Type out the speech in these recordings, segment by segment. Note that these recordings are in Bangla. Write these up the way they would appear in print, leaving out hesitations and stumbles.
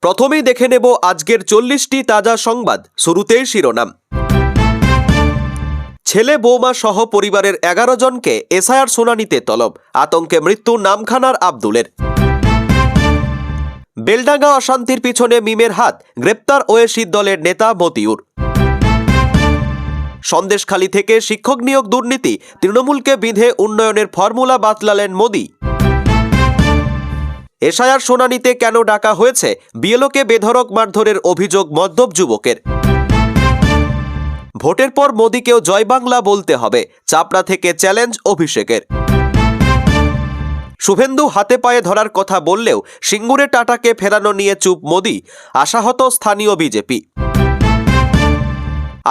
প্রথমেই দেখে নেব আজকের 40টি তাজা সংবাদ। শুরুতেই শিরোনাম। ছেলে বৌমা সহ পরিবারের 11 জনকে এসআইআর শুনানিতে তলব, আতঙ্কে মৃত্যু নামখানার আব্দুলের। বেলডাঙ্গা অশান্তির পিছনে মিমের হাত, গ্রেপ্তার ওয়েসি দলের নেতা মতিউর। সন্দেশখালী থেকে শিক্ষক নিয়োগ দুর্নীতি, তৃণমূলকে বিঁধে উন্নয়নের ফর্মুলা বাতলালেন মোদি। এসআইআর শুনানিতে কেন ডাকা হয়েছে, বিএলওকে বেধড়ক মারধরের অভিযোগ মদ্যপ যুবকের। ভোটের পর মোদিকেও জয় বাংলা বলতে হবে, চাপড়া থেকে চ্যালেঞ্জ অভিষেকের। শুভেন্দু হাতে পায়ে ধরার কথা বললেও সিঙ্গুরে টাটাকে ফেরানো নিয়ে চুপ মোদি, আশাহত স্থানীয় বিজেপি।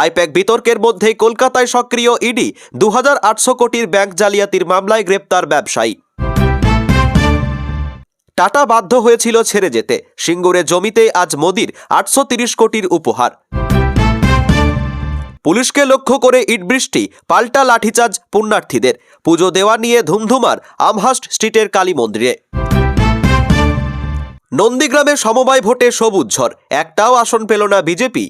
আইপ্যাক বিতর্কের মধ্যেই কলকাতায় সক্রিয় ইডি, 2800 কোটির ব্যাংক জালিয়াতির মামলায় গ্রেপ্তার ব্যবসায়ী। টাটা বাধ্য হয়েছিল ছেড়ে যেতে, সিঙ্গুরে জমিতে আজ মোদির 830 কোটির উপহার। পুলিশকে লক্ষ্য করে ইটবৃষ্টি, পাল্টা লাঠিচার্জ পুণ্যার্থীদের। পুজো দেওয়া নিয়ে ধুমধুমার আমহার্স্ট স্ট্রিটের কালী মন্দিরে। নন্দীগ্রামে সমবায় ভোটে সবুজ ঝড়, একটাও আসন পেল না বিজেপি।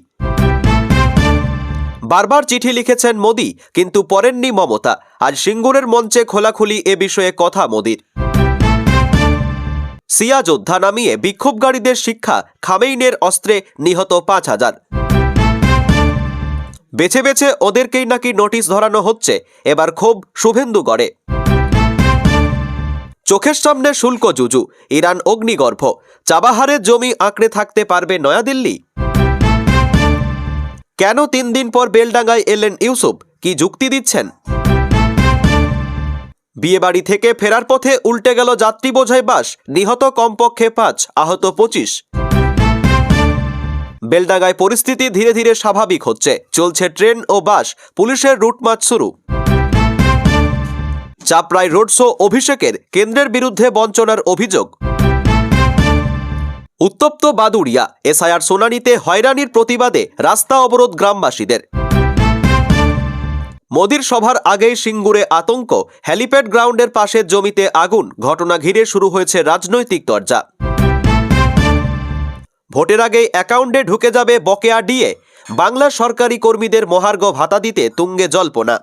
বারবার চিঠি লিখেছেন মোদি, কিন্তু পড়েননি মমতা। আজ সিঙ্গুরের মঞ্চে খোলাখুলি এ বিষয়ে কথা মোদির। সিয়া যোদ্ধা নামিয়ে বিক্ষোভকারীদের শিক্ষা, খামেইনের অস্ত্রে নিহত 5000। বেছে বেছে ওদেরকেই নাকি নোটিশ ধরানো হচ্ছে, এবার ক্ষোভ শুভেন্দুগড়ে। চোখের সামনে শুল্ক জুজু, ইরান অগ্নিগর্ভ, চাবাহারের জমি আঁকড়ে থাকতে পারবে নয়াদিল্লি। কেন 3 দিন পর বেলডাঙ্গায় এলেন ইউসুফ, কি যুক্তি দিচ্ছেন? বিয়েবাড়ি থেকে ফেরার পথে উল্টে গেল যাত্রী বোঝাই বাস, নিহত কমপক্ষে 5, আহত 25। বেলডাঙ্গায় পরিস্থিতি ধীরে ধীরে স্বাভাবিক হচ্ছে, চলছে ট্রেন ও বাস, পুলিশের রুটমার্চ শুরু। চাপড়ায় রোড শো অভিষেকের, কেন্দ্রের বিরুদ্ধে বঞ্চনার অভিযোগ। উত্তপ্ত বাদুড়িয়া, এসআইআর শুনানিতে হয়রানির প্রতিবাদে রাস্তা অবরোধ গ্রামবাসীদের। মোদির সভার আগেই সিঙ্গুরে আতঙ্ক, হেলিপ্যাড গ্রাউন্ডের পাশের জমিতে আগুন, ঘটনা ঘিরে শুরু হয়েছে রাজনৈতিক তরজা। ভোটের আগে অ্যাকাউন্টে ঢুকে যাবে বকেয়া ডিএ, বাংলা সরকারি কর্মীদের মহার্ঘ ভাতা দিতে তুঙ্গে জল্পনা।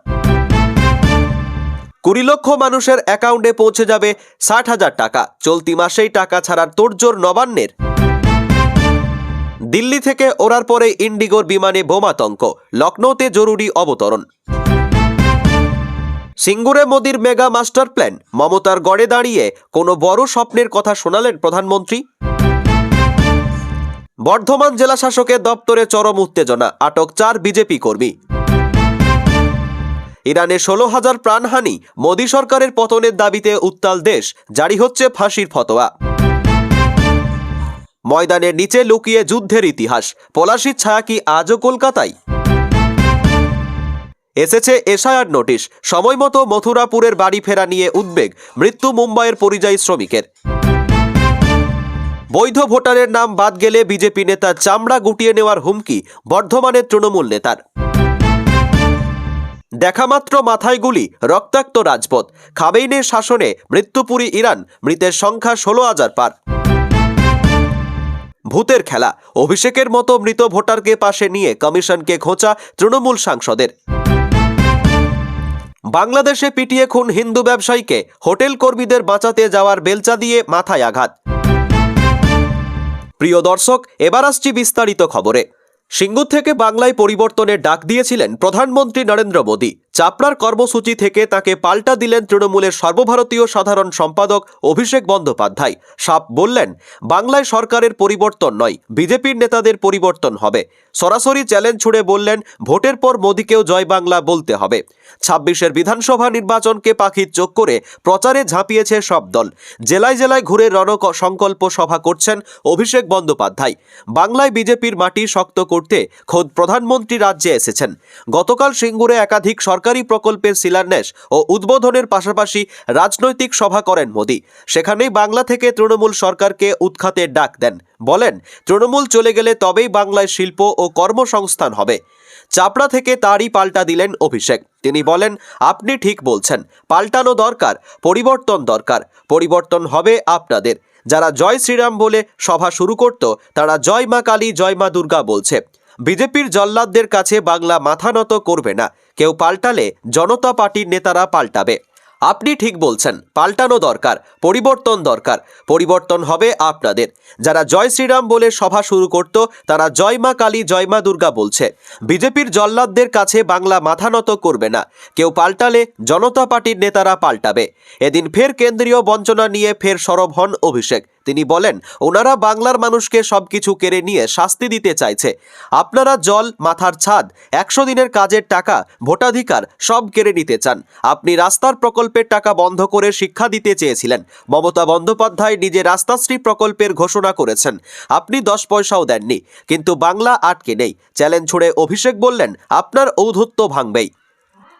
20 লক্ষ মানুষের অ্যাকাউন্টে পৌঁছে যাবে 60,000 টাকা, চলতি মাসেই টাকা ছাড়ার তোড়জোড় নবান্নের। দিল্লি থেকে ওড়ার পরে ইন্ডিগোর বিমানে বোমাতঙ্ক, লখনৌতে জরুরি অবতরণ। সিঙ্গুরে মোদির মেগা মাস্টার প্ল্যান, মমতার গড়ে দাঁড়িয়ে কোনো বড় স্বপ্নের কথা শোনালেন প্রধানমন্ত্রী। বর্ধমান জেলা শাসকের দপ্তরে চরম উত্তেজনা, আটক 4 বিজেপি কর্মী। ইরানে 16,000 প্রাণহানি, মোদী সরকারের পতনের দাবিতে উত্তাল দেশ, জারি হচ্ছে ফাঁসির ফতোয়া। ময়দানের নিচে লুকিয়ে যুদ্ধের ইতিহাস, পলাশির ছায়া কি আজও কলকাতায়? এসেছে এসআইআর নোটিশ, সময়মতো মথুরাপুরের বাড়ি ফেরা নিয়ে উদ্বেগ, মৃত্যু মুম্বাইয়ের পরিযায়ী শ্রমিকের। বৈধ ভোটারের নাম বাদ গেলে বিজেপি নেতার চামড়া গুটিয়ে নেওয়ার হুমকি বর্ধমানের তৃণমূল নেতার। দেখামাত্র মাথায় গুলি, রক্তাক্ত রাজপথ, খামেইনের শাসনে মৃত্যুপুরী ইরান, মৃতের সংখ্যা 16,000 পার। ভূতের খেলা, অভিষেকের মতো মৃত ভোটারকে পাশে নিয়ে কমিশনকে খোঁচা তৃণমূল সাংসদের। বাংলাদেশে পিটিয়ে খুন হিন্দু ব্যবসায়ীকে, হোটেল কর্মীদের বাঁচাতে যাওয়ার বেলচা দিয়ে মাথায় আঘাত। প্রিয় দর্শক, এবার আসছি বিস্তারিত খবরে। সিঙ্গুর থেকে বাংলায় পরিবর্তনের ডাক দিয়েছিলেন প্রধানমন্ত্রী নরেন্দ্র মোদী। চাপড়ার কর্মসূচি থেকে তাকে পাল্টা দিলেন তৃণমূলের সর্বভারতীয় সাধারণ সম্পাদক অভিষেক বন্দ্যোপাধ্যায়। সাপ বললেন, বাংলায় সরকারের পরিবর্তন নয়, বিজেপির নেতাদের পরিবর্তন হবে। সরাসরি চ্যালেঞ্জ ছুড়ে বললেন, ভোটের পর মোদীকেও জয় বাংলা বলতে হবে। 26-এর বিধানসভা নির্বাচনকে পাখির চোখ করে প্রচারে ঝাঁপিয়েছে সব দল। জেলায় জেলায় ঘুরে সংকল্প সভা করছেন অভিষেক বন্দ্যোপাধ্যায়। বাংলায় বিজেপির মাটি শক্ত করতে খোদ প্রধানমন্ত্রী রাজ্যে এসেছেন। গতকাল সিঙ্গুরে একাধিক সরকারি প্রকল্পের শিলান্যাস ও উদ্বোধনের পাশাপাশি রাজনৈতিক সভা করেন মোদী। সেখানেই বাংলা থেকে তৃণমূল সরকারকে উৎখাতের ডাক দেন। বলেন, তৃণমূল চলে গেলে তবেই বাংলায় শিল্প ও কর্মসংস্থান হবে। চাপড়া থেকে তারই পাল্টা দিলেন অভিষেক। তিনি বলেন, আপনি ঠিক বলছেন, পাল্টানো দরকার, পরিবর্তন দরকার, পরিবর্তন হবে আপনাদের। যারা জয় শ্রীরাম বলে সভা শুরু করত তারা জয় মা কালী জয় মা দুর্গা বলছে। বিজেপির জল্লাদদের কাছে বাংলা মাথা নত করবে না, কেউ পাল্টালে জনতা পার্টির নেতারা পাল্টাবে। আপনি ঠিক বলছেন, পাল্টানো দরকার, পরিবর্তন দরকার, পরিবর্তন হবে আপনাদের। যারা জয় শ্রীরাম বলে সভা শুরু করত তারা জয় মা কালী জয় মা দুর্গা বলছে। বিজেপির জল্লাদদের কাছে বাংলা মাথা নত করবে না, কেউ পাল্টালে জনতা পার্টির নেতারা পাল্টাবে। এদিন ফের কেন্দ্রীয় বঞ্চনা নিয়ে ফের সরব হন অভিষেক। তিনি বলেন, ওনারা বাংলার মানুষকে সবকিছু কেড়ে নিয়ে শাস্তি দিতে চাইছে। আপনারা জল, মাথার ছাদ, 100 দিনের কাজের টাকা, ভোটাধিকার সব কেড়ে নিতে চান। আপনি রাস্তার প্রকল্পের টাকা বন্ধ করে শিক্ষা দিতে চেয়েছিলেন। মমতা বন্দ্যোপাধ্যায় নিজে রাস্তাশ্রী প্রকল্পের ঘোষণা করেছেন, আপনি 10 পয়সাও দেননি, কিন্তু বাংলা আটকে নেই। চ্যালেঞ্জ ছুড়ে অভিষেক বললেন, আপনার ঔদ্ধত্য ভাঙবেই।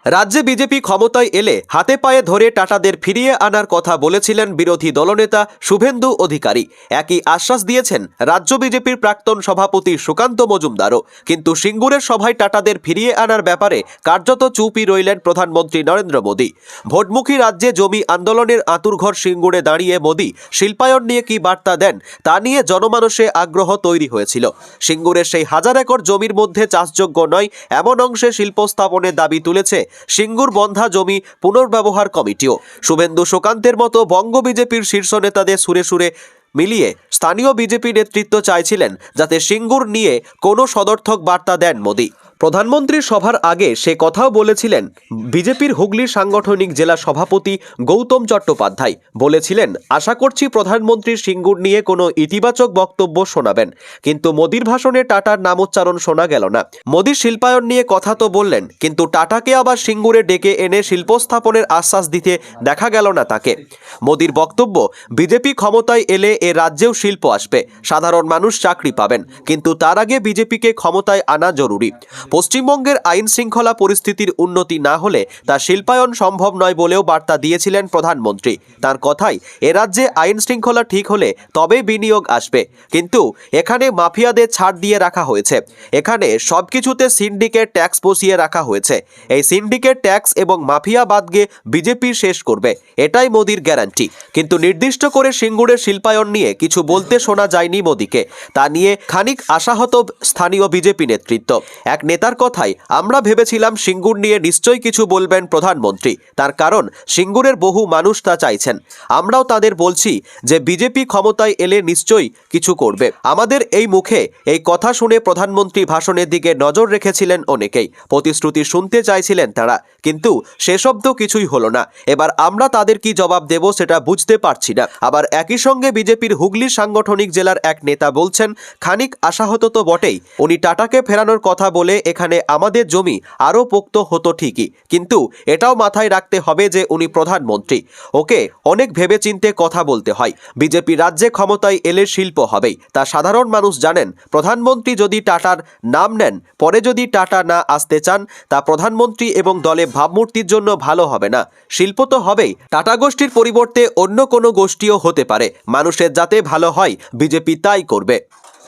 রাজ্যে বিজেপি ক্ষমতায় এলে হাতে পায়ে ধরে টাটাদের ফিরিয়ে আনার কথা বলেছিলেন বিরোধী দলনেতা শুভেন্দু অধিকারী। একই আশ্বাস দিয়েছেন রাজ্য বিজেপির প্রাক্তন সভাপতি সুকান্ত মজুমদারও। কিন্তু সিঙ্গুরের সভায় টাটাদের ফিরিয়ে আনার ব্যাপারে কার্যত চুপই রইলেন প্রধানমন্ত্রী নরেন্দ্র মোদী। ভোটমুখী রাজ্যে জমি আন্দোলনের আঁতুড়ঘর সিঙ্গুরে দাঁড়িয়ে মোদী শিল্পায়ন নিয়ে কি বার্তা দেন তা নিয়ে জনমানসে আগ্রহ তৈরি হয়েছিল। সিঙ্গুরের সেই 1000 একর জমির মধ্যে চাষযোগ্য নয় এমন অংশে শিল্প স্থাপনের দাবি তুলেছে সিঙ্গুর বন্ধা জমি পুনর্ব্যবহার কমিটিও। শুভেন্দু সুকান্তের মতো বঙ্গ বিজেপির শীর্ষ নেতাদের সুরে সুরে মিলিয়ে স্থানীয় বিজেপি নেতৃত্ব চাইছিলেন যাতে সিঙ্গুর নিয়ে কোনো সদর্থক বার্তা দেন মোদী। প্রধানমন্ত্রীর সভার আগে সে কথাও বলেছিলেন বিজেপির হুগলির সাংগঠনিক জেলা সভাপতি গৌতম চট্টোপাধ্যায়। বলেছিলেন, আশা করছি প্রধানমন্ত্রীর সিঙ্গুর নিয়ে কোনো ইতিবাচক বক্তব্য শোনাবেন। কিন্তু মোদির ভাষণে টাটার নামোচ্চারণ শোনা গেল না। মোদির শিল্পায়ন নিয়ে কথা তো বললেন, কিন্তু টাটাকে আবার সিঙ্গুরে ডেকে এনে শিল্প স্থাপনের আশ্বাস দিতে দেখা গেল না তাকে। মোদির বক্তব্য, বিজেপি ক্ষমতায় এলে এ রাজ্যেও শিল্প আসবে, সাধারণ মানুষ চাকরি পাবেন, কিন্তু তার আগে বিজেপিকে ক্ষমতায় আনা জরুরি। পশ্চিমবঙ্গের আইন শৃঙ্খলা পরিস্থিতির উন্নতি না হলে তা শিল্পায়ন সম্ভব নয় বলেও বার্তা দিয়েছিলেন প্রধানমন্ত্রী। তার কথাই, এ রাজ্যে আইন শৃঙ্খলা ঠিক হলে তবে বিনিয়োগ আসবে। কিন্তু এখানে মাফিয়াদের ছাড় দিয়ে রাখা হয়েছে, এখানে সবকিছুতে সিন্ডিকেট ট্যাক্স বসিয়ে রাখা হয়েছে। এই সিন্ডিকেট ট্যাক্স এবং মাফিয়াবাদকে বিজেপি শেষ করবে, এটাই মোদির গ্যারান্টি। কিন্তু নির্দিষ্ট করে সিঙ্গুরের শিল্পায়ন নিয়ে কিছু বলতে শোনা যায়নি মোদিকে। তা নিয়ে খানিক আশাহত স্থানীয় বিজেপি নেতৃত্ব। এক নেতার কথায়, আমরা ভেবেছিলাম সিঙ্গুর নিয়ে নিশ্চয়ই কিছু বলবেন প্রধানমন্ত্রী, তার কারণ সিঙ্গুরের বহু মানুষ তা চাইছেন। আমরাও তাদের বলছি যে বিজেপি ক্ষমতায় এলে নিশ্চয়ই কিছু করবে। আমাদের এই মুখে এই কথা শুনে প্রধানমন্ত্রী ভাষণের দিকে নজর রেখেছিলেন অনেকেই, প্রতিশ্রুতি শুনতে চাইছিলেন তারা, কিন্তু সেসব তো কিছুই হলো না। এবার আমরা তাদের কি জবাব দেব সেটা বুঝতে পারছি না। আবার একই সঙ্গে বিজেপির হুগলির সাংগঠনিক জেলার এক নেতা বলছেন, খানিক আশাহত তো বটেই, উনি টাটাকে ফেরানোর কথা বলে এখানে আমাদের জমি আরও পোক্ত হতো ঠিকই, কিন্তু এটাও মাথায় রাখতে হবে যে উনি প্রধানমন্ত্রী, ওকে অনেক ভেবেচিন্তে কথা বলতে হয়। বিজেপি রাজ্যে ক্ষমতায় এলে শিল্প হবেই, তা সাধারণ মানুষ জানেন। প্রধানমন্ত্রী যদি টাটার নাম নেন, পরে যদি টাটা না আসতে চান, তা প্রধানমন্ত্রী এবং দলে ভাবমূর্তির জন্য ভালো হবে না। শিল্প তো হবেই, টাটা গোষ্ঠীর পরিবর্তে অন্য কোনো গোষ্ঠীও হতে পারে। মানুষের যাতে ভালো হয় বিজেপি তাই করবে।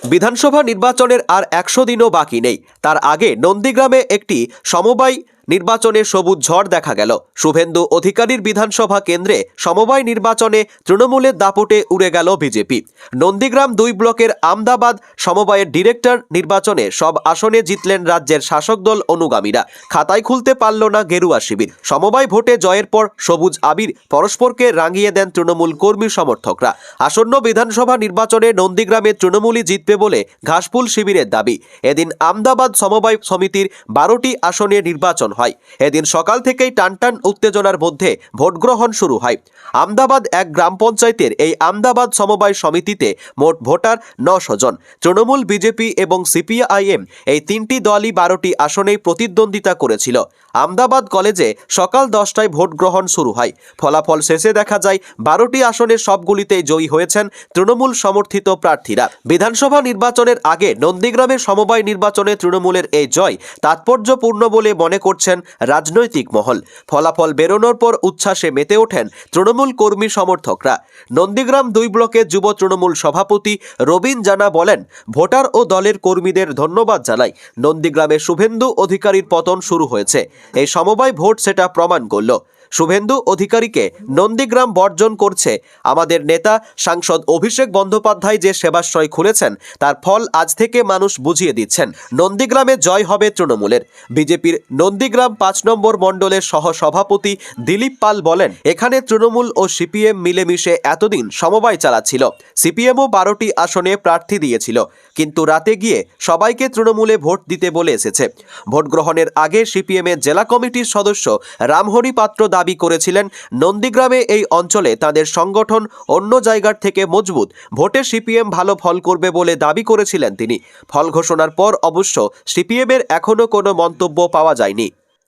বিধানসভা নির্বাচনের আর 100 দিনও বাকি নেই। তার আগে নন্দীগ্রামে একটি সমবায় নির্বাচনে সবুজ ঝড় দেখা গেল। শুভেন্দু অধিকারীর বিধানসভা কেন্দ্রে সমবায় নির্বাচনে তৃণমূলের দাপটে উড়ে গেল বিজেপি। নন্দীগ্রাম 2 ব্লকের আমদাবাদ সমবায়ের ডিরেক্টর নির্বাচনে সব আসনে জিতলেন রাজ্যের শাসক দল অনুগামীরা। খাতায় খুলতে পারল না গেরুয়া শিবির। সমবায় ভোটে জয়ের পর সবুজ আবির পরস্পরকে রাঙিয়ে দেন তৃণমূল কর্মী সমর্থকরা। আসন্ন বিধানসভা নির্বাচনে নন্দীগ্রামে তৃণমূলই জিতবে বলে ঘাসফুল শিবিরের দাবি। এদিন আমদাবাদ সমবায় সমিতির 12টি আসনে নির্বাচন হয়। এদিন সকাল থেকেই টানটান উত্তেজনার মধ্যে ভোট গ্রহণ শুরু হয়। আমদাবাদ 1 গ্রাম পঞ্চায়েতের এই আমদাবাদ সমবায় সমিতিতে মোট ভোটার 900 জন। তৃণমূল, বিজেপি এবং সিপিআইএম এই 3টি দলই 12টি আসনেই প্রতিদ্বন্দ্বিতা করেছিল। আমদাবাদ কলেজে সকাল 10টায় ভোট গ্রহণ শুরু হয়। ফলাফল শেষে দেখা যায় 12টি আসনের সবগুলিতেই জয়ী হয়েছেন তৃণমূল সমর্থিত প্রার্থীরা। বিধানসভা নির্বাচনের আগে নন্দীগ্রামের সমবায় নির্বাচনে তৃণমূলের এই জয় তাৎপর্যপূর্ণ বলে মনে করছেন রাজনৈতিক মহল। ফলাফল বেরোনোর পর উচ্ছ্বাসে মেতে ওঠেন তৃণমূল কর্মী সমর্থকরা। নন্দীগ্রাম 2 ব্লকের যুব তৃণমূল সভাপতি রবীন জানা বলেন, ভোটার ও দলের কর্মীদের ধন্যবাদ জানাই। নন্দীগ্রামে শুভেন্দু অধিকারীর পতন শুরু হয়েছে, এই সমবায় ভোট সেটা প্রমাণ করল। শুভেন্দু অধিকারীকে নন্দীগ্রাম বর্জন করছে আমাদের নেতা সাংসদ অভিষেক বন্দ্যোপাধ্যায় যে সেবাশ্রয় খুলেছেন তার ফল আজ থেকে মানুষ বুঝিয়ে দিচ্ছেন। নন্দীগ্রামে জয় হবে তৃণমূলের। বিজেপির নন্দীগ্রাম 5 নম্বর মণ্ডলের সহসভাপতি দিলীপ পাল বলেন, এখানে তৃণমূল ও সিপিএম মিলেমিশে এতদিন সমবায় চালাচ্ছিল। সিপিএমও 12টি আসনে প্রার্থী দিয়েছিল, কিন্তু রাতে গিয়ে সবাইকে তৃণমূলে ভোট দিতে বলে এসেছে। ভোট গ্রহণের আগে সিপিএমের জেলা কমিটির সদস্য রামহরি পাত্র দাবি করেছিলেন নন্দীগ্রামে এই অঞ্চলে তাদের সংগঠন অন্য জায়গার থেকে মজবুত, ভোটে সিপিএম ভালো ফল করবে বলে দাবি করেছিলেন তিনি। ফল ঘোষণার পর অবশ্য সিপিএমের এখনও কোনো মন্তব্য পাওয়া যায়নি।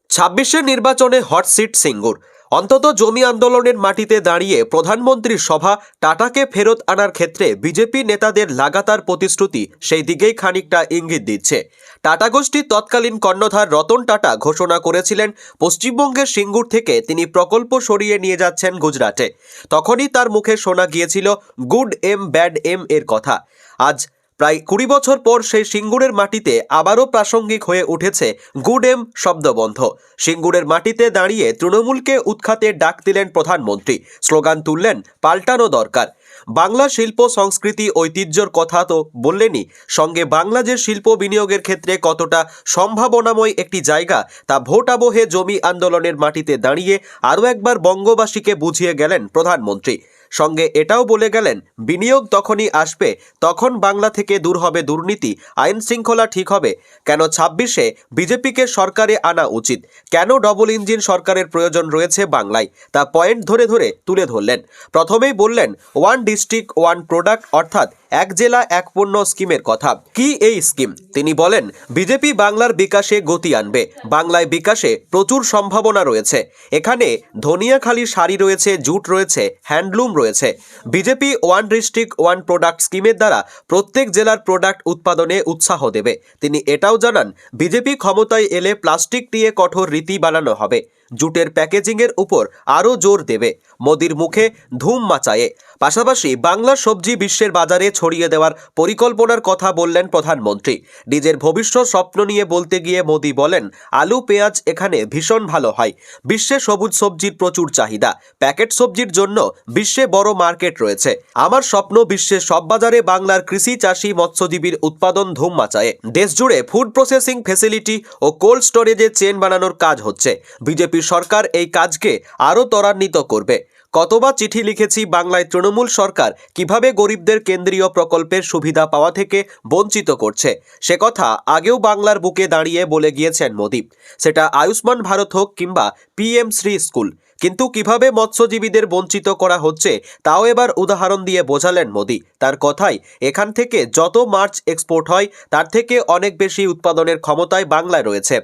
26-এর নির্বাচনে হটসিট সিঙ্গুর। অন্তত জমি আন্দোলনের মাটিতে দাঁড়িয়ে প্রধানমন্ত্রীর সভা টাটাকে ফেরত আনার ক্ষেত্রে বিজেপি নেতাদের লাগাতার প্রতিশ্রুতি সেই দিকেই খানিকটা ইঙ্গিত দিচ্ছে। টাটা গোষ্ঠীর তৎকালীন কর্ণধার রতন টাটা ঘোষণা করেছিলেন পশ্চিমবঙ্গের সিঙ্গুর থেকে তিনি প্রকল্প সরিয়ে নিয়ে যাচ্ছেন গুজরাটে। তখনই তার মুখে শোনা গিয়েছিল গুড এম ব্যাড এম এর কথা। আজ প্রায় 20 বছর পর সেই সিঙ্গুরের মাটিতে আবারও প্রাসঙ্গিক হয়ে উঠেছে গুড এম শব্দবন্ধ। সিঙ্গুরের মাটিতে দাঁড়িয়ে তৃণমূলকে উৎখাতে ডাক দিলেন প্রধানমন্ত্রী, স্লোগান তুললেন পাল্টানো দরকার। বাংলা শিল্প সংস্কৃতি ঐতিহ্যর কথা তো বললেনই, সঙ্গে বাংলা যে শিল্প বিনিয়োগের ক্ষেত্রে কতটা সম্ভাবনাময় একটি জায়গা তা ভোট আবহে জমি আন্দোলনের মাটিতে দাঁড়িয়ে আরও একবার বঙ্গবাসীকে বুঝিয়ে গেলেন প্রধানমন্ত্রী। সঙ্গে এটাও বলে গেলেন বিনিয়োগ তখনই আসবে তখন বাংলা থেকে দূর হবে দুর্নীতি, আইন শৃঙ্খলা ঠিক হবে। কেন 26-এ বিজেপিকে সরকারে আনা উচিত, কেন ডবল ইঞ্জিন সরকারের প্রয়োজন রয়েছে বাংলায়, তা পয়েন্ট ধরে ধরে তুলে ধরলেন। প্রথমেই বললেন ওয়ান ডিস্ট্রিক্ট ওয়ান প্রোডাক্ট, অর্থাৎ এক জেলা এক পণ্য স্কিমের কথা। কি এই স্কিম? তিনি বলেন বিজেপি বাংলার বিকাশে গতি আনবে। বাংলায় বিকাশে প্রচুর সম্ভাবনা রয়েছে। এখানে ধনিয়াখালি শাড়ি রয়েছে, জুট রয়েছে, হ্যান্ডলুম রয়েছে। BJP one district one product স্কিমের দ্বারা প্রত্যেক জেলার প্রোডাক্ট উৎপাদনে উৎসাহ দেবে। তিনি এটাও জানান বিজেপি ক্ষমতায় এলে প্লাস্টিক নিয়ে কঠোর রীতি বানানো হবে। জুটের প্যাকেজিংয়ের উপর আরও জোর দেবে। মোদির মুখে ধুম মাচায়ে। পাশাপাশি বাংলার সবজি বিশ্বের বাজারে ছড়িয়ে দেওয়ার পরিকল্পনার কথা বললেন প্রধানমন্ত্রী। নিজের ভবিষ্যৎ স্বপ্ন নিয়ে বলতে গিয়ে মোদি বলেন আলু পেঁয়াজ এখানে ভীষণ ভালো হয়। বিশ্বে সবুজ সবজির প্রচুর চাহিদা। প্যাকেট সবজির জন্য বিশ্বে বড় মার্কেট রয়েছে। আমার স্বপ্ন বিশ্বের সব বাজারে বাংলার কৃষি, চাষি, মৎস্যজীবীর উৎপাদন ধুম মাচায়ে। দেশ জুড়ে ফুড প্রসেসিং ফেসিলিটি ও কোল্ড স্টোরেজে চেন বানানোর কাজ হচ্ছে। বিজেপি সরকার এই কাজকে আরও ত্বরান্বিত করবে। কতবার চিঠি লিখেছি বাংলায় তৃণমূল সরকার কিভাবে গরিবদের কেন্দ্রীয় প্রকল্পের সুবিধা পাওয়া থেকে বঞ্চিত করছে, সে কথা আগেও বাংলার বুকে দাঁড়িয়ে বলে গিয়েছেন মোদি। সেটা আয়ুষ্মান ভারত হোক কিংবা পিএম শ্রী স্কুল। কিন্তু কিভাবে মৎস্যজীবীদের বঞ্চিত করা হচ্ছে তাও এবার উদাহরণ দিয়ে বোঝালেন মোদি। তার কথায় এখান থেকে যত মাছ এক্সপোর্ট হয় তার থেকে অনেক বেশি উৎপাদনের ক্ষমতায় বাংলায় রয়েছে।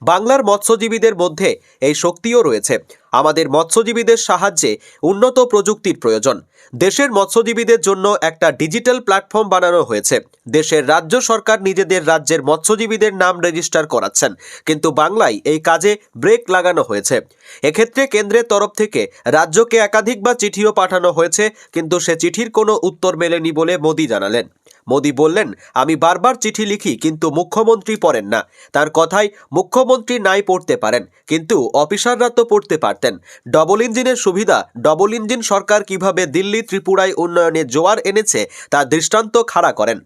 বাংলার মৎস্যজীবীদের মধ্যে এই শক্তিও রয়েছে। আমাদের মৎস্যজীবীদের সাহায্যে উন্নত প্রযুক্তির প্রয়োজন। দেশের মৎস্যজীবীদের জন্য একটা ডিজিটাল প্ল্যাটফর্ম বানানো হয়েছে। দেশের রাজ্য সরকার নিজেদের রাজ্যের মৎস্যজীবীদের নাম রেজিস্টার করাচ্ছেন, কিন্তু বাংলায় এই কাজে ব্রেক লাগানো হয়েছে। এক্ষেত্রে কেন্দ্রের তরফ থেকে রাজ্যকে একাধিকবার চিঠিও পাঠানো হয়েছে, কিন্তু সে চিঠির কোনো উত্তর মেলেনি বলে মোদি জানালেন। মোদি বললেন আমি বারবার চিঠি লিখি কিন্তু মুখ্যমন্ত্রী পড়েন না। তার কথায় মুখ্যমন্ত্রী নাই পড়তে পারেন, কিন্তু অফিসাররা তো পড়তে পারতেন। ডবল ইঞ্জিনের সুবিধা, ডবল ইঞ্জিন সরকার কিভাবে দিল্লি ত্রিপুরায় উন্নয়নের জোয়ার এনেছে তার দৃষ্টান্ত খাড়া করেন।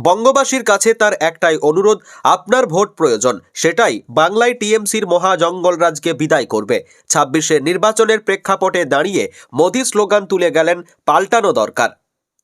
বঙ্গবাসীর কাছে তার একটাই অনুরোধ, আপনার ভোট প্রয়োজন। সেটাই বাংলায় টিএমসির মহা জঙ্গলরাজকে বিদায় করবে। 26-এর নির্বাচনের প্রেক্ষাপটে দাঁড়িয়ে মোদি স্লোগান তুলে গেলেন পাল্টানো দরকার।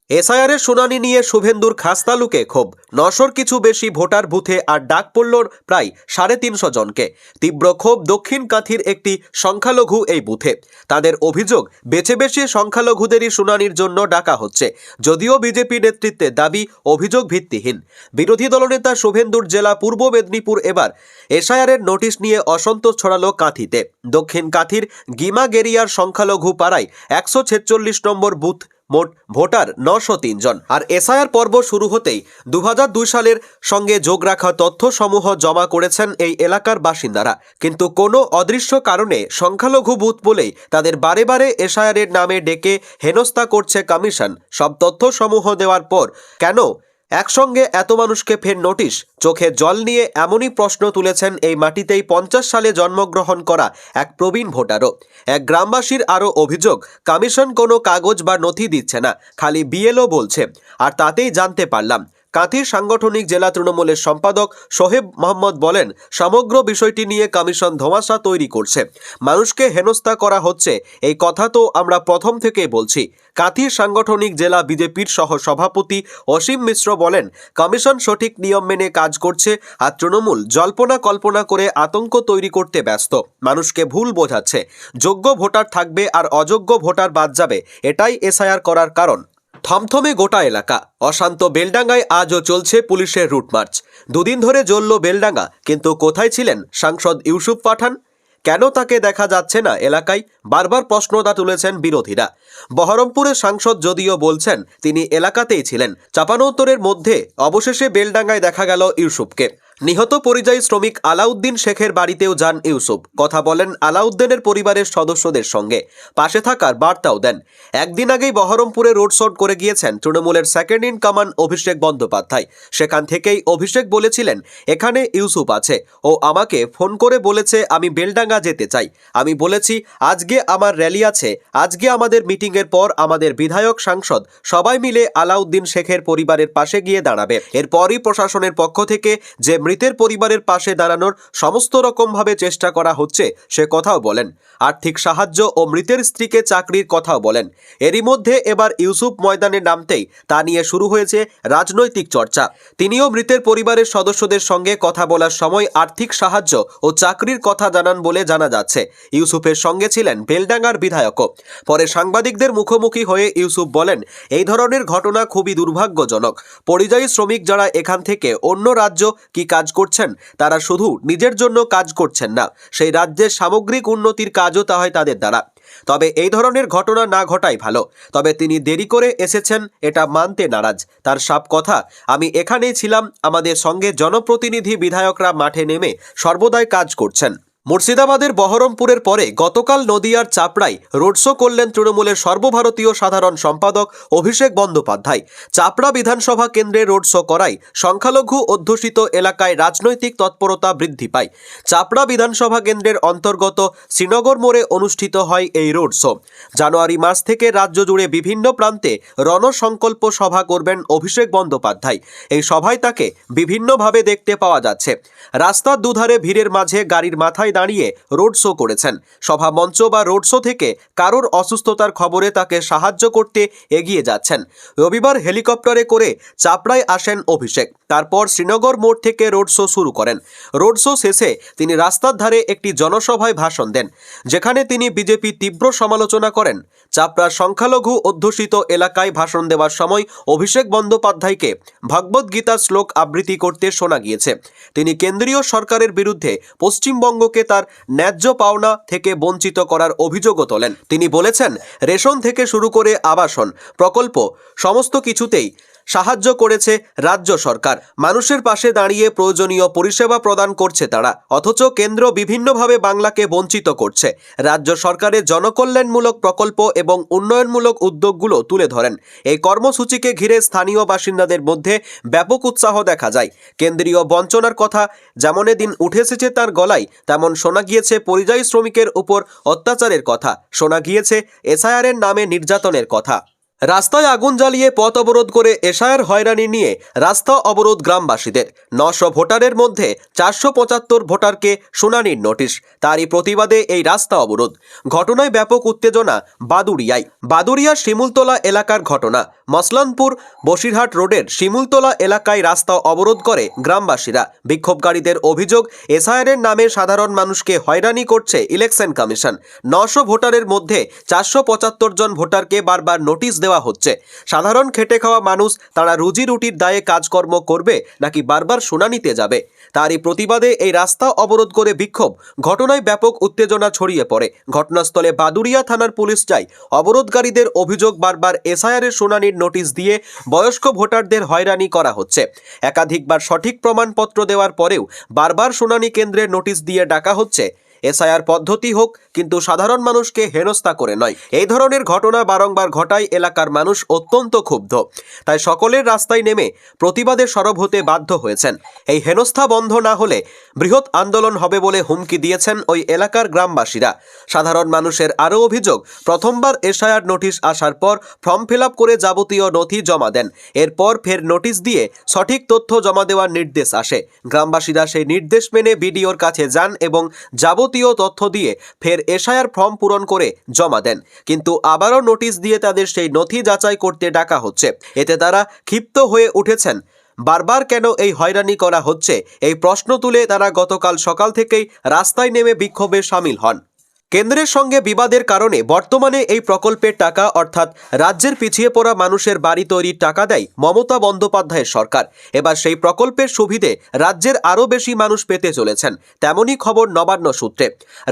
এসআইআরের শুনানি নিয়ে শুভেন্দুর খাসতালুকে ক্ষোভ। 900-র কিছু বেশি ভোটার বুথে আর ডাক পড়ল প্রায় 350 জনকে। তীব্র ক্ষোভ দক্ষিণ কাঁথির একটি সংখ্যালঘু এই বুথে। তাদের অভিযোগ বেছে বেছে সংখ্যালঘুদেরই শুনানির জন্য ডাকা হচ্ছে, যদিও বিজেপি নেতৃত্বের দাবি অভিযোগ ভিত্তিহীন। বিরোধী দলনেতা শুভেন্দুর জেলা পূর্ব মেদিনীপুর এবার এসআইআরের নোটিশ নিয়ে অসন্তোষ ছড়ালো কাঁথিতে। দক্ষিণ কাঁথির গিমাগেরিয়ার সংখ্যালঘু পাড়ায় 146 নম্বর বুথ মোট ভোটার 903 জন। আর এসআইআর পর্ব শুরু হতেই 2002 সালের সঙ্গে যোগ রাখা তথ্যসমূহ জমা করেছেন এই এলাকার বাসিন্দারা। কিন্তু কোনো অদৃশ্য কারণে সংখ্যালঘু বুথ বলেই তাদের বারে বারে এসআইআরের নামে ডেকে হেনস্থা করছে কমিশন। সব তথ্যসমূহ দেওয়ার পর কেন একসঙ্গে এত মানুষকে ফের নোটিশ, চোখে জল নিয়ে এমনই প্রশ্ন তুলেছেন এই মাটিতেই 50 সালে জন্মগ্রহণ করা এক প্রবীণ ভোটারও। এক গ্রামবাসীর আরও অভিযোগ, কমিশন কোনো কাগজ বা নথি দিচ্ছে না, খালি বিএলও বলছে। আর তাতেই জানতে পারলাম, কাঁথির সাংগঠনিক জেলা তৃণমূলের সম্পাদক সোহেব মোহাম্মদ বলেন, সমগ্র বিষয়টি নিয়ে কমিশন ধোঁয়াশা তৈরি করছে, মানুষকে হেনস্থা করা হচ্ছে, এই কথা তো আমরা প্রথম থেকেই বলছি। কাঁথির সাংগঠনিক জেলা বিজেপির সহ সভাপতি অসীম মিশ্র বলেন, কমিশন সঠিক নিয়ম মেনে কাজ করছে, আর তৃণমূল জল্পনা কল্পনা করে আতঙ্ক তৈরি করতে ব্যস্ত, মানুষকে ভুল বোঝাচ্ছে। যোগ্য ভোটার থাকবে আর অযোগ্য ভোটার বাদ যাবে, এটাই এসআইআর করার কারণ। থমথমে গোটা এলাকা, অশান্ত বেলডাঙ্গায় আজও চলছে পুলিশের রুটমার্চ। দুদিন ধরে জ্বলল বেলডাঙ্গা, কিন্তু কোথায় ছিলেন সাংসদ ইউসুফ পাঠান? কেন তাকে দেখা যাচ্ছে না এলাকায়? বারবার প্রশ্নটা তুলেছেন বিরোধীরা। বহরমপুরের সাংসদ যদিও বলছেন তিনি এলাকাতেই ছিলেন, চাপানোত্তরের মধ্যে অবশেষে বেলডাঙ্গায় দেখা গেল ইউসুফকে। নিহত পরিযায়ী শ্রমিক আলাউদ্দিন শেখের বাড়িতেও যান ইউসুফ, কথা বলেন আলাউদ্দিনের পরিবারের সদস্যদের সঙ্গে, পাশে থাকার বার্তাও দেন। একদিন আগেই বহরমপুরে রোড শো করে গিয়েছেন তৃণমূলের second in command Abhishek Bandyopadhyay. সেখান থেকেই অভিষেক বলেছিলেন, এখানে ইউসুফ আছে, ও আমাকে ফোন করে বলেছে আমি বেলডাঙ্গা যেতে চাই। আমি বলেছি আজকে আমার র্যালি আছে, আজকে আমাদের মিটিংয়ের পর আমাদের বিধায়ক সাংসদ সবাই মিলে আলাউদ্দিন শেখের পরিবারের পাশে গিয়ে দাঁড়াবে। এরপরই প্রশাসনের পক্ষ থেকে যে মৃতের পরিবারের পাশে দাঁড়ানোর সমস্ত রকমভাবে চেষ্টা করা হচ্ছে সে কথাও বলেন। আর্থিক সাহায্য ও মৃতের স্ত্রীকে চাকরির কথাও বলেন। এরই মধ্যে এবার ইউসুফ ময়দানে নামতেই তা নিয়ে শুরু হয়েছে রাজনৈতিক চর্চা। তিনিও মৃতের পরিবারের সদস্যদের সঙ্গে কথা বলার সময় আর্থিক সাহায্য ও চাকরির কথা জানান বলে জানা যাচ্ছে। ইউসুফের সঙ্গে ছিলেন বেলডাঙ্গার বিধায়কও। পরে সাংবাদিকদের মুখোমুখি হয়ে ইউসুফ বলেন, এই ধরনের ঘটনা খুবই দুর্ভাগ্যজনক। পরিযায়ী শ্রমিক যারা এখান থেকে অন্য রাজ্য কি কাজ করছেন, তারা শুধু নিজের জন্য কাজ করছেন না, সেই রাজ্যের সামগ্রিক উন্নতির কাজও তা হয় তাদের দ্বারা। তবে এই ধরনের ঘটনা না ঘটাই ভালো। তবে তিনি দেরি করে এসেছেন এটা মানতে নারাজ। তার সাফ কথা, আমি এখানেই ছিলাম, আমাদের সঙ্গে জনপ্রতিনিধি বিধায়করা মাঠে নেমে সর্বদাই কাজ করছেন। মুর্শিদাবাদের বহরমপুরের পরে গতকাল নদিয়ার চাপড়ায় রোড শো করলেন তৃণমূলের সর্বভারতীয় সাধারণ সম্পাদক অভিষেক বন্দ্যোপাধ্যায়। চাপড়া বিধানসভা কেন্দ্রে রোড শো করায় সংখ্যালঘু অধ্যুষিত এলাকায় রাজনৈতিক তৎপরতা বৃদ্ধি পায়। চাপড়া বিধানসভা কেন্দ্রের অন্তর্গত শ্রীনগর মোড়ে অনুষ্ঠিত হয় এই রোড শো। জানুয়ারি মাস থেকে রাজ্য জুড়ে বিভিন্ন প্রান্তে রণসংকল্প সভা করবেন অভিষেক বন্দ্যোপাধ্যায়। এই সভায় তাকে বিভিন্নভাবে দেখতে পাওয়া যাচ্ছে। রাস্তার দুধারে ভিড়ের মাঝে গাড়ির মাথায় দাঁড়িয়ে রোড শো করেছেন। সভা মঞ্চ বা রোড শো থেকে কারোর অসুস্থতার খবরে তাকে সাহায্য করতে এগিয়ে যাচ্ছেন। রবিবার হেলিকপ্টারে করে চাপড়ায় আসেন অভিষেক, তারপর শ্রীনগর মোড় থেকে রোড শো শুরু করেন। রোড শো শেষে তিনি রাস্তার ধারে একটি জনসভায় ভাষণ দেন, যেখানে তিনি বিজেপি তীব্র সমালোচনা করেন। চাপড়ার সংখ্যালঘু অধ্যুষিত এলাকায় ভাষণ দেওয়ার সময় অভিষেক বন্দ্যোপাধ্যায়কে ভগবদ্গীতার শ্লোক আবৃত্তি করতে শোনা গিয়েছে। তিনি কেন্দ্রীয় সরকারের বিরুদ্ধে পশ্চিমবঙ্গকে তার ন্যায্য পাওনা থেকে বঞ্চিত করার অভিযোগও তোলেন। তিনি বলেছেন, রেশন থেকে শুরু করে আবাসন প্রকল্প সমস্ত কিছুতেই সাহায্য করেছে রাজ্য সরকার। মানুষের পাশে দাঁড়িয়ে প্রয়োজনীয় পরিষেবা প্রদান করছে তারা, অথচ কেন্দ্র বিভিন্নভাবে বাংলাকে বঞ্চিত করছে। রাজ্য সরকারের জনকল্যাণমূলক প্রকল্প এবং উন্নয়নমূলক উদ্যোগগুলো তুলে ধরেন। এই কর্মসূচিকে ঘিরে স্থানীয় বাসিন্দাদের মধ্যে ব্যাপক উৎসাহ দেখা যায়। কেন্দ্রীয় বঞ্চনার কথা যেমন এদিন উঠে এসেছে তার গলায়, তেমন শোনা গিয়েছে পরিযায়ী শ্রমিকের উপর অত্যাচারের কথা, শোনা গিয়েছে এসআইআরের নামে নির্যাতনের কথা। রাস্তায় আগুন জ্বালিয়ে পথ অবরোধ করে এসআইআর হয়রানি নিয়ে রাস্তা অবরোধ গ্রামবাসীদের। 900 ভোটারের মধ্যে 475 ভোটারকে শুনানির নোটিশ, তারই প্রতিবাদে এই রাস্তা অবরোধ। ঘটনায় ব্যাপক উত্তেজনা বাদুড়িয়ার শিমুলতলা এলাকার ঘটনা। মসলানপুর বসিরহাট রোডের শিমুলতলা এলাকায় রাস্তা অবরোধ করে গ্রামবাসীরা। বিক্ষোভকারীদের অভিযোগ, এসআইআরের নামে সাধারণ মানুষকে হয়রানি করছে ইলেকশন কমিশন। 900 ভোটারের মধ্যে 475 জন ভোটারকে বারবার নোটিশ দেওয়া হচ্ছে। সাধারণ খেটে খাওয়া মানুষ, তারা রুজি রুটির দায়ে কাজকর্ম করবে নাকি বারবার শুনানিতে যাবে? তারই প্রতিবাদে এই রাস্তা অবরোধ করে বিক্ষোভ। ঘটনায় ব্যাপক উত্তেজনা ছড়িয়ে পড়ে। ঘটনাস্থলে বাদুড়িয়া থানার পুলিশ যায়। অবরোধকারীদের অভিযোগ, বারবার এসআইআরের শুনানির নোটিশ দিয়ে বয়স্ক ভোটারদের হয়রানি করা হচ্ছে। একাধিকবার সঠিক প্রমাণপত্র দেওয়ার পরেও বারবার শুনানি কেন্দ্রের নোটিশ দিয়ে ডাকা হচ্ছে। এসআইআর পদ্ধতি হোক, কিন্তু সাধারণ মানুষকে হেনস্থা করে নয়। এই ধরনের ঘটনা বারংবার ঘটায় এলাকার মানুষ অত্যন্ত ক্ষুব্ধ। তাই সকলের রাস্তায় নেমে প্রতিবাদে সরব হতে বাধ্য হয়েছেন। এই হেনস্থা বন্ধ না হলে বৃহৎ আন্দোলন হবে বলে হুমকি দিয়েছেন ওই এলাকার গ্রামবাসীরা। সাধারণ মানুষের আরও অভিযোগ, প্রথমবার এসআইআর নোটিশ আসার পর ফর্ম ফিল আপ করে যাবতীয় নথি জমা দেন, এরপর ফের নোটিশ দিয়ে সঠিক তথ্য জমা দেওয়ার নির্দেশ আসে। গ্রামবাসীরা সেই নির্দেশ মেনে বিডিওর কাছে যান এবং যাবতীয় তথ্য দিয়ে ফের এসআইআর ফর্ম পূরণ করে জমা দেন, কিন্তু আবারও নোটিশ দিয়ে তাদের সেই নথি যাচাই করতে ডাকা হচ্ছে। এতে তারা ক্ষিপ্ত হয়ে উঠেছেন। বারবার কেন এই হয়রানি করা হচ্ছে, এই প্রশ্ন তুলে তারা গতকাল সকাল থেকেই রাস্তায় নেমে বিক্ষোভে সামিল হন। কেন্দ্রের সঙ্গে বিবাদের কারণে বর্তমানে এই প্রকল্পের টাকা অর্থাৎ রাজ্যের পিছিয়ে পড়া মানুষের বাড়ি তৈরির টাকা দেয় মমতা বন্দ্যোপাধ্যায়ের সরকার। এবার সেই প্রকল্পের সুবিধে রাজ্যের আরও বেশি মানুষ পেতে চলেছেন, তেমনই খবর নবান্ন সূত্রে।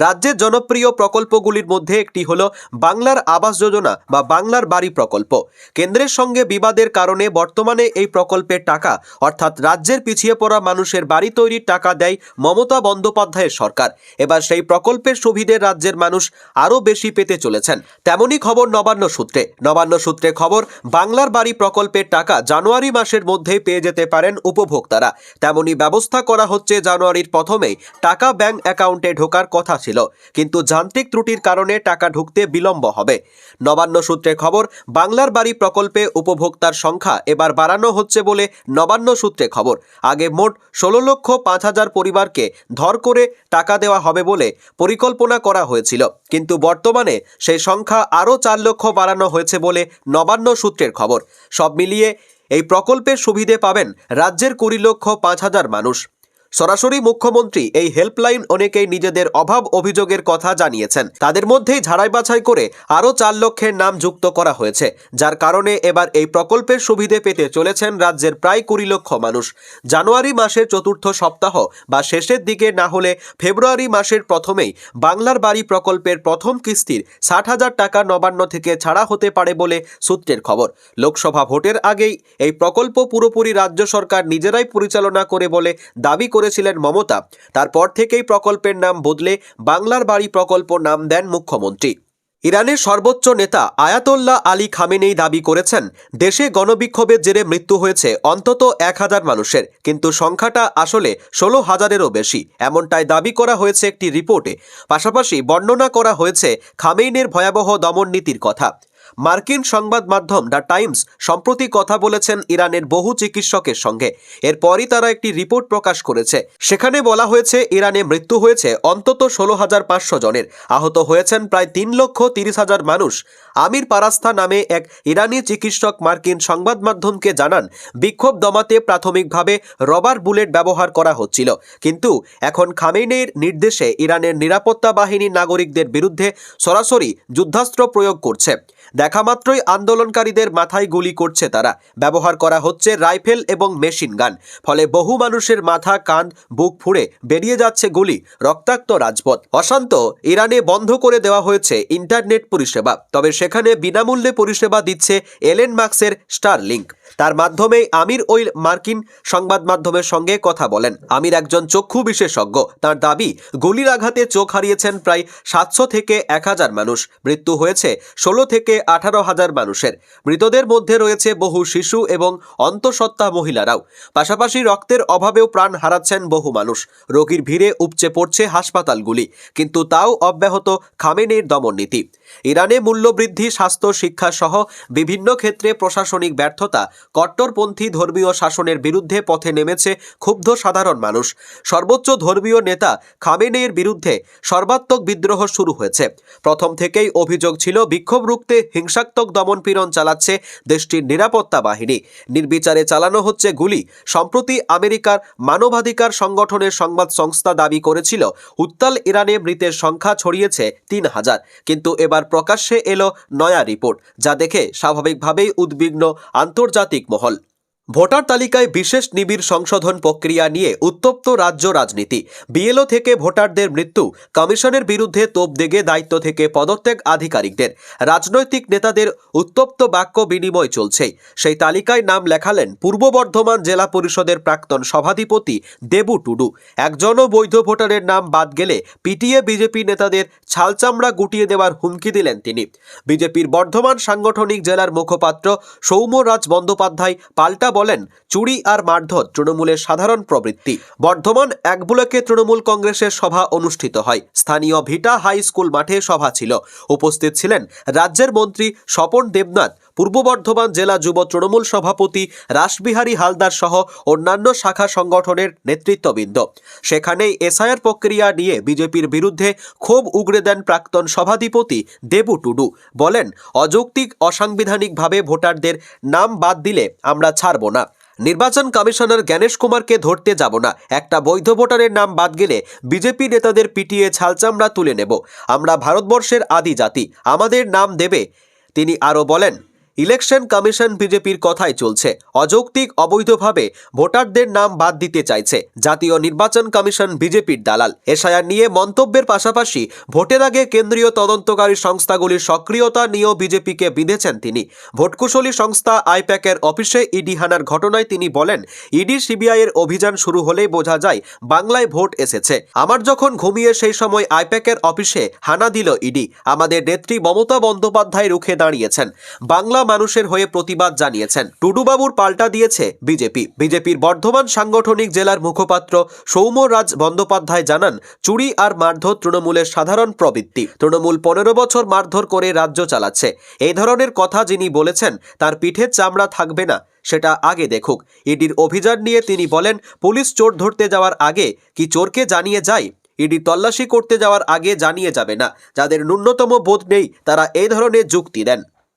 রাজ্যের জনপ্রিয় প্রকল্পগুলির মধ্যে একটি হল বাংলার আবাস যোজনা বা বাংলার বাড়ি প্রকল্প। কেন্দ্রের সঙ্গে বিবাদের কারণে বর্তমানে এই প্রকল্পের টাকা অর্থাৎ রাজ্যের পিছিয়ে পড়া মানুষের বাড়ি তৈরির টাকা দেয় মমতা বন্দ্যোপাধ্যায়ের সরকার। এবার সেই প্রকল্পের সুবিধে রাজ্যের মানুষ আরও বেশি পেতে চলেছেন, তেমনই খবর নবান্ন সূত্রে। নবান্ন সূত্রে খবর, বাংলার বাড়ি প্রকল্পের টাকা জানুয়ারি মাসের মধ্যেই পেয়ে যেতে পারেন উপভোক্তারা। তেমনই ব্যবস্থা করা হচ্ছে। জানুয়ারির প্রথমেই টাকা ব্যাংক অ্যাকাউন্টে ঢোকার কথা ছিল, কিন্তু যান্ত্রিক ত্রুটির কারণে টাকা ঢুকতে বিলম্ব হবে। নবান্ন সূত্রে খবর, বাংলার বাড়ি প্রকল্পে উপভোক্তার সংখ্যা এবার বাড়ানো হচ্ছে বলে নবান্ন সূত্রে খবর। আগে মোট 16,05,000 পরিবারকে ধর করে টাকা দেওয়া হবে বলে পরিকল্পনা করা হয়েছিল, কিন্তু বর্তমানে সেই সংখ্যা আরও 4 লক্ষ বাড়ানো হয়েছে বলে নবান্ন সূত্রের খবর। সব মিলিয়ে এই প্রকল্পের সুবিধে পাবেন রাজ্যের 20,05,000 মানুষ। সরাসরি মুখ্যমন্ত্রী এই হেল্পলাইন অনেকেই নিজেদের অভাব অভিযোগের কথা জানিয়েছেন। তাদের মধ্যেই ঝাড়াই বাছাই করে আরও 4 লক্ষের নাম যুক্ত করা হয়েছে, যার কারণে এবার এই প্রকল্পের সুবিধে পেতে চলেছেন রাজ্যের প্রায় 20 লক্ষ মানুষ। জানুয়ারি মাসের চতুর্থ সপ্তাহ বা শেষের দিকে না হলে ফেব্রুয়ারি মাসের প্রথমেই বাংলার বাড়ি প্রকল্পের প্রথম কিস্তির 60,000 টাকা নবান্ন থেকে ছাড়া হতে পারে বলে সূত্রের খবর। লোকসভা ভোটের আগেই এই প্রকল্প পুরোপুরি রাজ্য সরকার নিজেরাই পরিচালনা করে বলে দাবি করেছিলেন মমতা। তারপর থেকেই প্রকল্পের নাম বদলে বাংলার বাড়ি প্রকল্প নাম দেন মুখ্যমন্ত্রী। ইরানের সর্বোচ্চ নেতা আয়াতোল্লাহ আলী খামেনেই দাবি করেছেন, দেশে গণবিক্ষোভের জেরে মৃত্যু হয়েছে অন্তত 1000 মানুষের, কিন্তু সংখ্যাটা আসলে 16,000-এরও বেশি, এমনটাই দাবি করা হয়েছে একটি রিপোর্টে। পাশাপাশি বর্ণনা করা হয়েছে খামেইনের ভয়াবহ দমন নীতির কথা। মার্কিন সংবাদ মাধ্যম দ্য টাইমস সম্প্রতি কথা বলেছেন ইরানের বহু চিকিৎসকের সঙ্গে। এরপরই তারা একটি রিপোর্ট প্রকাশ করেছে। সেখানে বলা হয়েছে, ইরানে মৃত্যু হয়েছে অন্তত 16,500 জনের, আহত হয়েছেন প্রায় 3,30,000 মানুষ। আমির পারাস্তা নামে এক ইরানি চিকিৎসক মার্কিন সংবাদ মাধ্যমকে জানান, বিক্ষোভ দমাতে প্রাথমিকভাবে রবার বুলেট ব্যবহার করা হচ্ছিল, কিন্তু এখন খামেনেইর নির্দেশে ইরানের নিরাপত্তা বাহিনী নাগরিকদের বিরুদ্ধে সরাসরি যুদ্ধাস্ত্র প্রয়োগ করছে। দেখা মাত্রই আন্দোলনকারীদের মাথায় গুলি করছে তারা। ব্যবহার করা হচ্ছে রাইফেল এবং মেশিন গান, ফলে বহু মানুষের মাথা, কাঁধ, বুক ফুঁড়ে বেরিয়ে যাচ্ছে গুলি, রক্তাক্ত রাজপথ। অশান্ত ইরানে বন্ধ করে দেওয়া হয়েছে ইন্টারনেট পরিষেবা, তবে সেখানে বিনামূল্যে পরিষেবা দিচ্ছে এলেন মাস্কের স্টারলিংক। তার মাধ্যমে আমির ওই মার্কিন সংবাদ মাধ্যমের সঙ্গে কথা বলেন। আমির একজন চক্ষু বিশেষজ্ঞ। তার দাবি, গুলির আঘাতে চোখ হারিয়েছেন প্রায় 700 থেকে 1000 মানুষ। মৃত্যু হয়েছে 16 থেকে 18,000 মানুষের। মৃতদের মধ্যে রয়েছে বহু শিশু এবং অন্তঃসত্ত্বা মহিলারাও। পাশাপাশি রক্তের অভাবেও প্রাণ হারাচ্ছেন বহু মানুষ। রোগীর ভিড়ে উপচে পড়ছে হাসপাতালগুলি, কিন্তু তাও অব্যাহত খামেনেইর দমননীতি। ইরানে মূল্যবৃদ্ধি, স্বাস্থ্য, শিক্ষা সহ বিভিন্ন ক্ষেত্রে প্রশাসনিক ব্যর্থতা, কট্টরপন্থী ধর্মীয় শাসনের বিরুদ্ধে পথে নেমেছে ক্ষুব্ধ সাধারণ মানুষ। সর্বোচ্চ ধর্মীয় নেতা খামেনেইর বিরুদ্ধে সর্বাত্মক বিদ্রোহ শুরু হয়েছে। প্রথম থেকেই অভিযোগ ছিল, বিক্ষোভ রুখতে হিংসাত্মক দমনপীড়ন চালাচ্ছে দেশটির নিরাপত্তা বাহিনী, নির্বিচারে চালানো হচ্ছে গুলি। সম্প্রতি আমেরিকার মানবাধিকার সংগঠনের সংবাদ সংস্থা দাবি করেছিল, উত্তাল ইরানে মৃতের সংখ্যা ছড়িয়েছে 3000, কিন্তু এবার প্রকাশ্যে এলো নয়া রিপোর্ট, যা দেখে স্বাভাবিকভাবেই উদ্বিগ্ন আন্তর্জাতিক মহল। ভোটার তালিকায় বিশেষ নিবিড় সংশোধন প্রক্রিয়া নিয়ে উত্তপ্ত রাজ্য রাজনীতি। বিএলও থেকে ভোটারদের মৃত্যু, কমিশনের বিরুদ্ধে তোপ দেগে দায়িত্ব থেকে পদত্যাগ আধিকারিকদের, রাজনৈতিক নেতাদের উত্তপ্ত বাক্য বিনিময় চলছেই। সেই তালিকায় নাম লেখালেন পূর্ব বর্ধমান জেলা পরিষদের প্রাক্তন সভাধিপতি দেবু টুডু। একজনও বৈধ ভোটারের নাম বাদ গেলে পিটিয়ে বিজেপি নেতাদের ছালচামড়া গুটিয়ে দেওয়ার হুমকি দিলেন তিনি। বিজেপির বর্ধমান সাংগঠনিক জেলার মুখপাত্র সৌম্যরাজ বন্দ্যোপাধ্যায় পাল্টা বলেন, চুরি আর মারধর তৃণমূলের সাধারণ প্রবৃত্তি। বর্ধমান এক ব্লকে তৃণমূল কংগ্রেসের সভা অনুষ্ঠিত হয়। স্থানীয় ভিটা হাই স্কুল মাঠে সভা ছিল। উপস্থিত ছিলেন রাজ্যের মন্ত্রী স্বপন দেবনাথ, পূর্ব বর্ধমান জেলা যুব তৃণমূল সভাপতি রাসবিহারী হালদার সহ অন্যান্য শাখা সংগঠনের নেতৃত্ববৃন্দ। সেখানেই এসআইআর প্রক্রিয়া নিয়ে বিজেপির বিরুদ্ধে ক্ষোভ উগরে দেন প্রাক্তন সভাধিপতি দেবু টুডু। বলেন, অযৌক্তিক অসাংবিধানিকভাবে ভোটারদের নাম বাদ দিলে আমরা ছাড়ব না। নির্বাচন কমিশনার জ্ঞানেশ কুমারকে ধরতে যাব না। একটা বৈধ ভোটারের নাম বাদ গেলে বিজেপি নেতাদের পিটিয়ে ছালচামড়া তুলে নেব। আমরা ভারতবর্ষের আদি জাতি, আমাদের নাম দেবে। তিনি আরও বলেন, ইলেকশন কমিশন বিজেপির কথাই চলছে। অযৌক্তিক অবৈধভাবে ভোটারদের নাম বাদ দিতে চাইছে। জাতীয় নির্বাচন কমিশন বিজেপির দালাল। এসআইআর নিয়ে মন্তব্যের পাশাপাশি ভোটের আগে কেন্দ্রীয় তদন্তকারী সংস্থাগুলির সক্রিয়তা নিয়েও বিজেপিকে বিঁধেছেন তিনি। ভোটকুশলী সংস্থা আইপ্যাকের অফিসে ইডি হানার ঘটনায় তিনি বলেন, ইডি সিবিআইয়ের অভিযান শুরু হলেই বোঝা যায় বাংলায় ভোট এসেছে। আমার যখন ঘুমিয়ে সেই সময় আইপ্যাকের অফিসে হানা দিল ইডি। আমাদের নেত্রী মমতা বন্দ্যোপাধ্যায় রুখে দাঁড়িয়েছেন, বাংলা মানুষের হয়ে প্রতিবাদ জানিয়েছেন। টুডুবাবুর পাল্টা দিয়েছে বিজেপি। বিজেপির বর্ধমান সাংগঠনিক জেলার মুখপাত্র সৌম্যরাজ বন্দ্যোপাধ্যায় জানান, চুরি আর মারধর তৃণমূলের সাধারণ প্রবৃত্তি। তৃণমূল 15 বছর মারধর করে রাজ্য চালাচ্ছে। এই ধরনের কথা যিনি বলেছেন তার পিঠে চামড়া থাকবে না, সেটা আগে দেখুক। ইডির অভিযান নিয়ে তিনি বলেন, পুলিশ চোর ধরতে যাওয়ার আগে কি চোরকে জানিয়ে যায়? ইডি তল্লাশি করতে যাওয়ার আগে জানিয়ে যাবে না। যাদের ন্যূনতম বোধ নেই তারা এই ধরনের যুক্তি দেন।